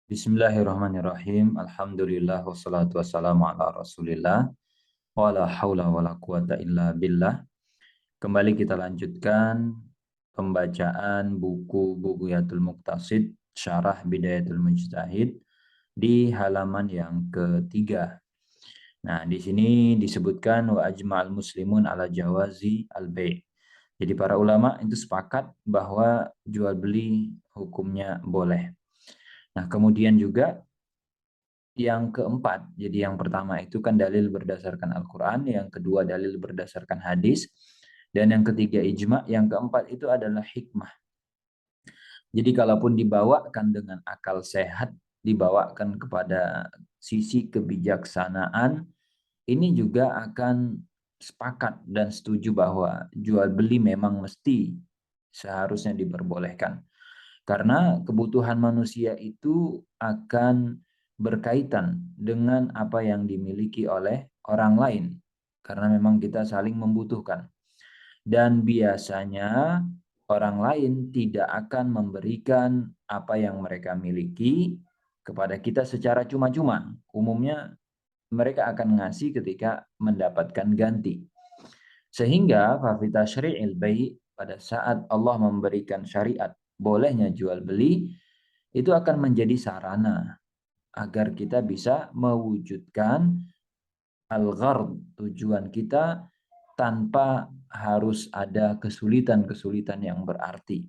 Bismillahirrahmanirrahim. Alhamdulillah wassalatu wassalamu ala Rasulillah wala haula wala quwata illa billah. Kembali kita lanjutkan pembacaan buku Bughyatul Muqtasid Syarah Bidayatul Mujtahid di halaman yang ketiga. Nah, di sini disebutkan wa ajma'al muslimun ala jawazi al-bai'. Jadi para ulama itu sepakat bahwa jual beli hukumnya boleh. Nah, kemudian juga yang keempat, jadi yang pertama itu kan dalil berdasarkan Al-Quran, yang kedua dalil berdasarkan hadis, dan yang ketiga ijma, yang keempat itu adalah hikmah. Jadi kalaupun dibawakan dengan akal sehat, dibawakan kepada sisi kebijaksanaan, ini juga akan sepakat dan setuju bahwa jual beli memang mesti seharusnya diperbolehkan. Karena kebutuhan manusia itu akan berkaitan dengan apa yang dimiliki oleh orang lain. Karena memang kita saling membutuhkan. Dan biasanya orang lain tidak akan memberikan apa yang mereka miliki kepada kita secara cuma-cuma. Umumnya mereka akan ngasih ketika mendapatkan ganti. Sehingga fafita syari'il bai' pada saat Allah memberikan syariat bolehnya jual beli itu akan menjadi sarana agar kita bisa mewujudkan al-ghard, tujuan kita tanpa harus ada kesulitan-kesulitan yang berarti.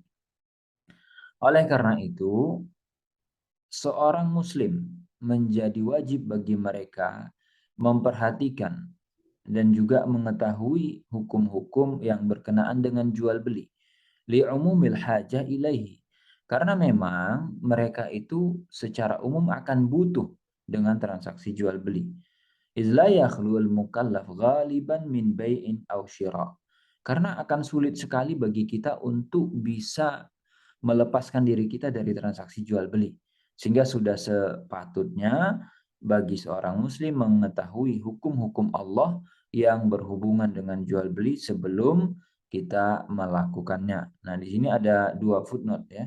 Oleh karena itu, seorang muslim menjadi wajib bagi mereka memperhatikan dan juga mengetahui hukum-hukum yang berkenaan dengan jual beli. Li'umumil hajah ilaihi. Karena memang mereka itu secara umum akan butuh dengan transaksi jual beli. Izla yakhlul mukallaf ghaliban min bai'in aw syira. Karena akan sulit sekali bagi kita untuk bisa melepaskan diri kita dari transaksi jual beli. Sehingga sudah sepatutnya bagi seorang muslim mengetahui hukum-hukum Allah yang berhubungan dengan jual beli sebelum kita melakukannya. Nah, di sini ada dua footnote ya.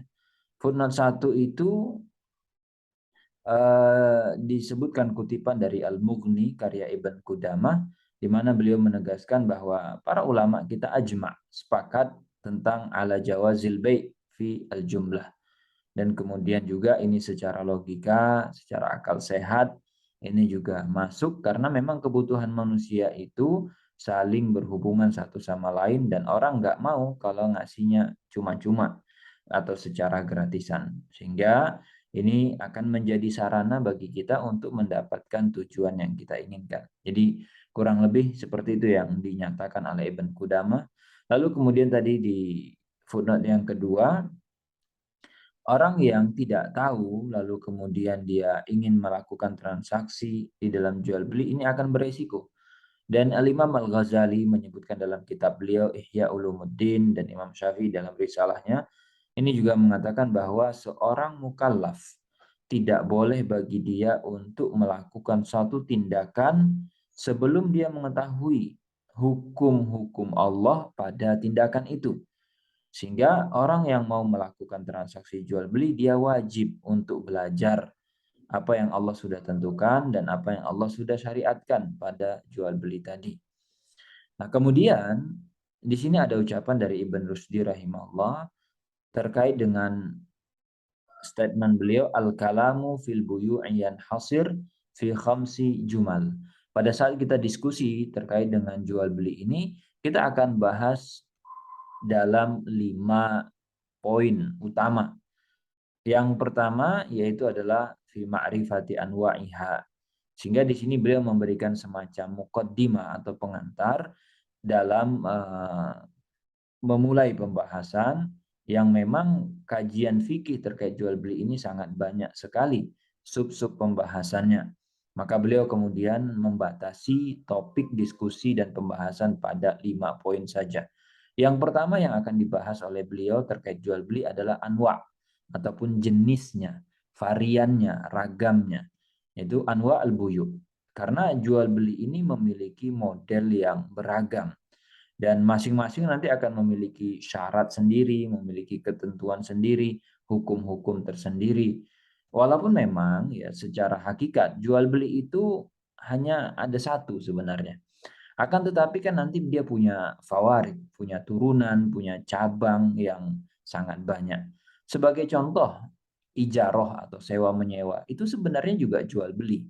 Footnote 1 itu disebutkan kutipan dari Al-Mughni karya Ibn Qudamah di mana beliau menegaskan bahwa para ulama kita ajma' sepakat tentang ala jawazil bai' fi al-jumlah. Dan kemudian juga ini secara logika, secara akal sehat, ini juga masuk karena memang kebutuhan manusia itu saling berhubungan satu sama lain dan orang nggak mau kalau ngasihnya cuma-cuma atau secara gratisan. Sehingga ini akan menjadi sarana bagi kita untuk mendapatkan tujuan yang kita inginkan. Jadi kurang lebih seperti itu yang dinyatakan oleh Ibn Qudamah. Lalu kemudian tadi di footnote yang kedua, orang yang tidak tahu lalu kemudian dia ingin melakukan transaksi di dalam jual beli ini akan beresiko. Dan Al-Imam Al-Ghazali menyebutkan dalam kitab beliau Ihya Ulumuddin dan Imam Syafi'i dalam risalahnya ini juga mengatakan bahwa seorang mukallaf tidak boleh bagi dia untuk melakukan suatu tindakan sebelum dia mengetahui hukum-hukum Allah pada tindakan itu. Sehingga orang yang mau melakukan transaksi jual beli dia wajib untuk belajar apa yang Allah sudah tentukan dan apa yang Allah sudah syariatkan pada jual beli tadi. Nah, kemudian di sini ada ucapan dari Ibn Rusdi rahimahullah terkait dengan statement beliau al-kalamu fil buyu'i hasir fi khamsi jumal. Pada saat kita diskusi terkait dengan jual beli ini, kita akan bahas dalam 5 poin utama. Yang pertama yaitu adalah fi ma'rifati anwa'iha. Sehingga di sini beliau memberikan semacam muqaddimah atau pengantar dalam memulai pembahasan yang memang kajian fikih terkait jual beli ini sangat banyak sekali sub-sub pembahasannya. Maka beliau kemudian membatasi topik diskusi dan pembahasan pada 5 poin saja. Yang pertama yang akan dibahas oleh beliau terkait jual beli adalah anwa' ataupun jenisnya, variannya, ragamnya. Yaitu anwa' al-buyu'. Karena jual beli ini memiliki model yang beragam. Dan masing-masing nanti akan memiliki syarat sendiri, memiliki ketentuan sendiri, hukum-hukum tersendiri. Walaupun memang ya secara hakikat jual beli itu hanya ada satu sebenarnya. Akan tetapi kan nanti dia punya fawarid, punya turunan, punya cabang yang sangat banyak. Sebagai contoh, ijaroh atau sewa menyewa itu sebenarnya juga jual beli.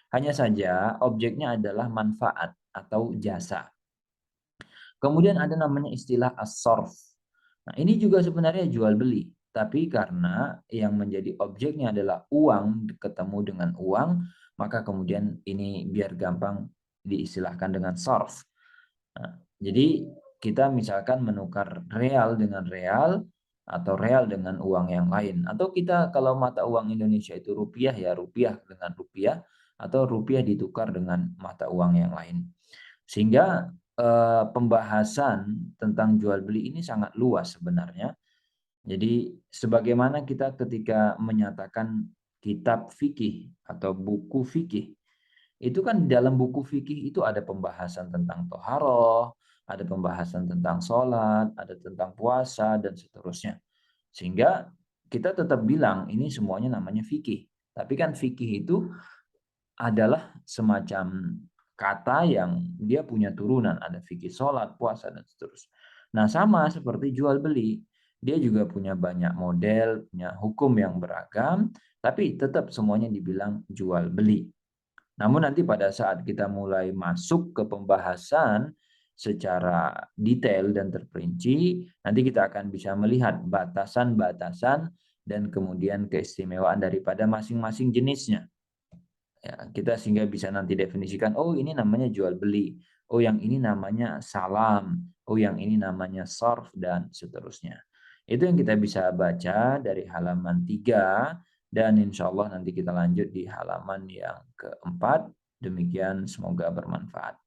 Hanya saja objeknya adalah manfaat atau jasa. Kemudian ada namanya istilah as-sorf. Nah, ini juga sebenarnya jual beli, tapi karena yang menjadi objeknya adalah uang ketemu dengan uang, maka kemudian ini biar gampang diistilahkan dengan sorf. Nah, jadi kita misalkan menukar real dengan real atau real dengan uang yang lain, atau kita kalau mata uang Indonesia itu rupiah ya rupiah dengan rupiah, atau rupiah ditukar dengan mata uang yang lain. Sehingga pembahasan tentang jual beli ini sangat luas sebenarnya. Jadi sebagaimana kita ketika menyatakan kitab fikih atau buku fikih, itu kan di dalam buku fikih itu ada pembahasan tentang toharoh, ada pembahasan tentang sholat, ada tentang puasa, dan seterusnya. Sehingga kita tetap bilang ini semuanya namanya fikih. Tapi kan fikih itu adalah semacam kata yang dia punya turunan. Ada fikih sholat, puasa, dan seterusnya. Nah sama seperti jual beli. Dia juga punya banyak model, punya hukum yang beragam, tapi tetap semuanya dibilang jual beli. Namun nanti pada saat kita mulai masuk ke pembahasan secara detail dan terperinci, nanti kita akan bisa melihat batasan-batasan dan kemudian keistimewaan daripada masing-masing jenisnya. Ya, kita sehingga bisa nanti definisikan, oh ini namanya jual beli, oh yang ini namanya salam, oh yang ini namanya sorf, dan seterusnya. Itu yang kita bisa baca dari halaman 3, dan insya Allah nanti kita lanjut di halaman yang keempat. Demikian, semoga bermanfaat.